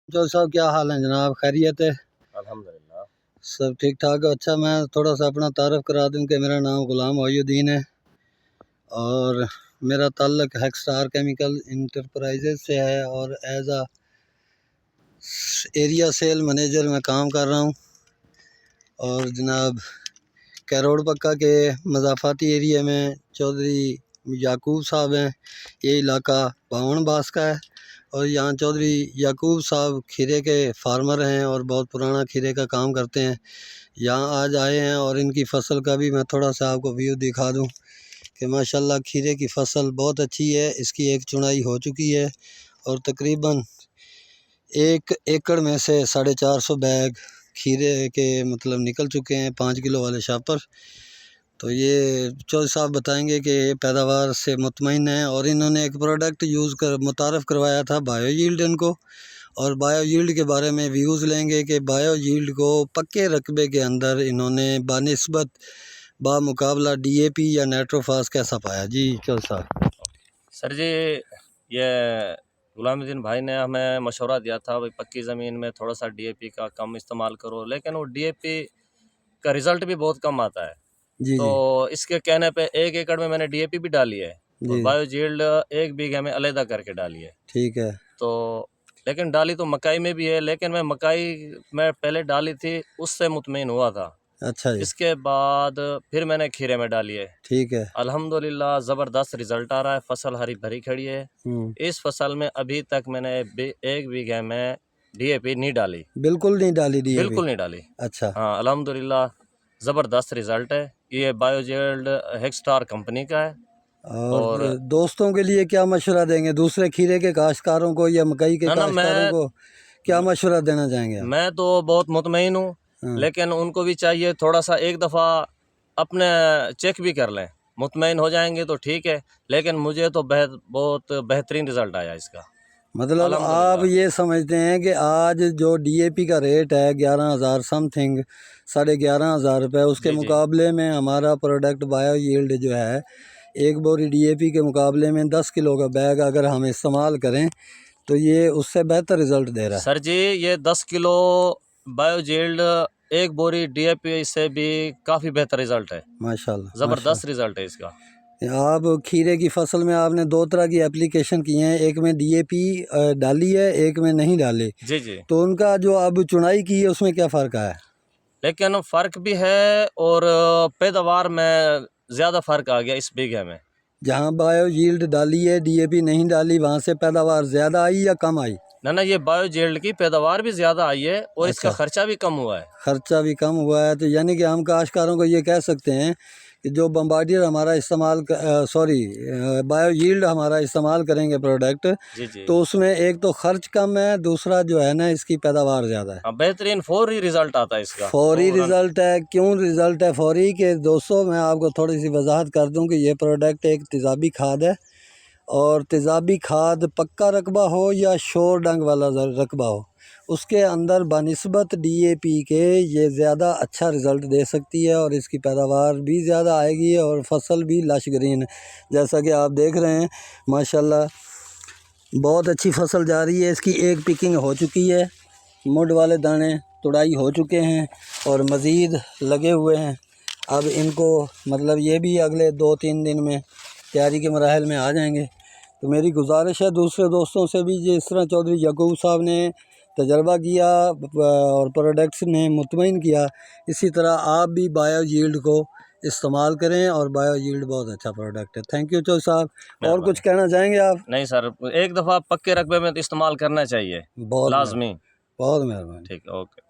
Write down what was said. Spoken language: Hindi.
जो साहब क्या हाल है जनाब, खैरियत है? अल्हम्दुलिल्लाह सब ठीक ठाक है। अच्छा, मैं थोड़ा सा अपना तारुफ करा दूं कि मेरा नाम ग़ुलाम मोहिउद्दीन है और मेरा ताल्लुक़ हेक्सटार केमिकल इंटरप्राइजेज़ से है और एज आ एरिया सेल मैनेजर मैं काम कर रहा हूं। और जनाब कैरोड़ पक्का के मज़ाफ़ाती एरिया में चौधरी याकूब साहब हैं। ये इलाका बावन बास का है और यहाँ चौधरी याकूब साहब खीरे के फार्मर हैं और बहुत पुराना खीरे का काम करते हैं। यहाँ आज आए हैं और इनकी फ़सल का भी मैं थोड़ा सा आपको व्यू दिखा दूँ कि माशाल्लाह खीरे की फ़सल बहुत अच्छी है। इसकी एक चुनाई हो चुकी है और तकरीबन 1 एकड़ में से 450 बैग खीरे के मतलब निकल चुके हैं 5 किलो वाले शापर। तो ये चौधरी साहब बताएंगे कि ये पैदावार से मुतमईन हैं और इन्होंने एक प्रोडक्ट यूज़ कर मुतारफ़ करवाया था बायो यील्ड इनको, और बायो यील्ड के बारे में व्यूज़ लेंगे कि बायो यील्ड को पक्के रकबे के अंदर इन्होंने बानिस्बत बामुकाबला DAP या नाइट्रोफास कैसा पाया। जी चौधरी साहब। सर जी, ये ग़ुलामुद्दीन भाई ने हमें मशवरा दिया था भाई पक्की ज़मीन में थोड़ा सा DAP का कम इस्तेमाल करो, लेकिन वो DAP का रिज़ल्ट भी बहुत कम आता है। जी तो जी इसके कहने पे 1 एकड़ में मैंने DAP भी डाली है और जी। बायो यील्ड 1 बीघे में अलहदा करके डाली है। ठीक है। तो लेकिन डाली तो मकाई में भी है, लेकिन मैं मकाई में पहले डाली थी उससे मुतमईन हुआ था। अच्छा जी। इसके बाद फिर मैंने खीरे में डाली है। ठीक है। अल्हम्दुलिल्लाह ज़बरदस्त रिज़ल्ट आ रहा है। फसल हरी भरी खड़ी है। इस फसल में अभी तक मैंने 1 बीघे में DAP नहीं डाली, बिल्कुल नहीं डाली DAP? बिल्कुल नहीं डाली। अच्छा। हाँ, अल्हम्दुलिल्लाह ज़बरदस्त रिज़ल्ट है। ये बायोजेल्ड हेक्सटार कंपनी का है। और और दोस्तों के लिए क्या मशवरा देंगे, दूसरे खीरे के काश्तकारों को या मकई के ना काश्तकारों को क्या मशवरा देना चाहेंगे आप? मैं तो बहुत मुतमईन हूँ, हाँ। लेकिन उनको भी चाहिए थोड़ा सा एक दफ़ा अपने चेक भी कर लें। मुतमईन हो जाएंगे तो ठीक है, लेकिन मुझे तो बहुत बेहतरीन रिज़ल्ट आया इसका। मतलब आप अल्हम्दुलिल्लाह। ये समझते हैं कि आज जो DAP का रेट है 11,000 समथिंग, 11,500 रुपये, उसके जी, जी। मुकाबले में हमारा प्रोडक्ट बायो यील्ड जो है एक बोरी DAP के मुकाबले में 10 किलो का बैग अगर हम इस्तेमाल करें तो ये उससे बेहतर रिज़ल्ट दे रहा है। सर जी, ये 10 किलो बायोजेल्ड 1 बोरी DAP से भी काफ़ी बेहतर रिज़ल्ट है। माशाल्लाह ज़बरदस्त माशाल्लाह। रिज़ल्ट है इसका। आप खीरे की फसल में आपने 2 तरह की एप्लीकेशन की हैं, एक में DAP डाली है, एक में नहीं डाली। जी, जी। तो उनका जो अब चुनाई की है उसमें क्या फ़र्क आया? लेकिन फ़र्क भी है और पैदावार में ज़्यादा फ़र्क आ गया इस बीघे में। जहाँ बायो यील्ड डाली है DAP नहीं डाली, वहाँ से पैदावार ज़्यादा आई या कम आई? ना, ये बायोजेल्ड की पैदावार भी ज़्यादा आई है और इसका अच्छा, खर्चा भी कम हुआ है। खर्चा भी कम हुआ है। तो यानी कि हम काश्तकारों को ये कह सकते हैं कि जो बम्बार्डियर हमारा बायो यील्ड हमारा इस्तेमाल करेंगे प्रोडक्ट, जी, जी। तो उसमें एक तो खर्च कम है, दूसरा जो है ना इसकी पैदावार ज़्यादा है। हाँ, बेहतरीन फौरी रिज़ल्ट आता है इसका फौरी फ़ौरन। रिज़ल्ट है। क्यों रिज़ल्ट है फौरी? के दोस्तों मैं आपको थोड़ी सी वजाहत कर दूं कि ये प्रोडक्ट एक तेज़ाबी खाद है और तेज़ाबी खाद पक्का रकबा हो या शोर डंग वाला रकबा हो, उसके अंदर बनिस्बत DAP के ये ज़्यादा अच्छा रिज़ल्ट दे सकती है और इसकी पैदावार भी ज़्यादा आएगी और फसल भी लश ग्रीन है। जैसा कि आप देख रहे हैं माशाल्लाह बहुत अच्छी फसल जा रही है। इसकी एक पिकिंग हो चुकी है, मुड वाले दाने तुड़ाई हो चुके हैं और मज़ीद लगे हुए हैं। अब इनको मतलब ये भी अगले 2-3 दिन में तैयारी के मराहल में आ जाएंगे। तो मेरी गुजारिश है दूसरे दोस्तों से भी, जिस तरह चौधरी याकूब साहब ने तजर्बा किया और प्रोडक्ट्स ने मुतमईन किया, इसी तरह आप भी बायो यील्ड को इस्तेमाल करें और बायो यील्ड बहुत अच्छा प्रोडक्ट है। थैंक यू चौधरी साहब। और कुछ कहना चाहेंगे आप? नहीं सर, एक दफ़ा पक्के रकबे में तो इस्तेमाल करना चाहिए, बहुत लाज़मी। बहुत मेहरबानी। ठीक है, ओके।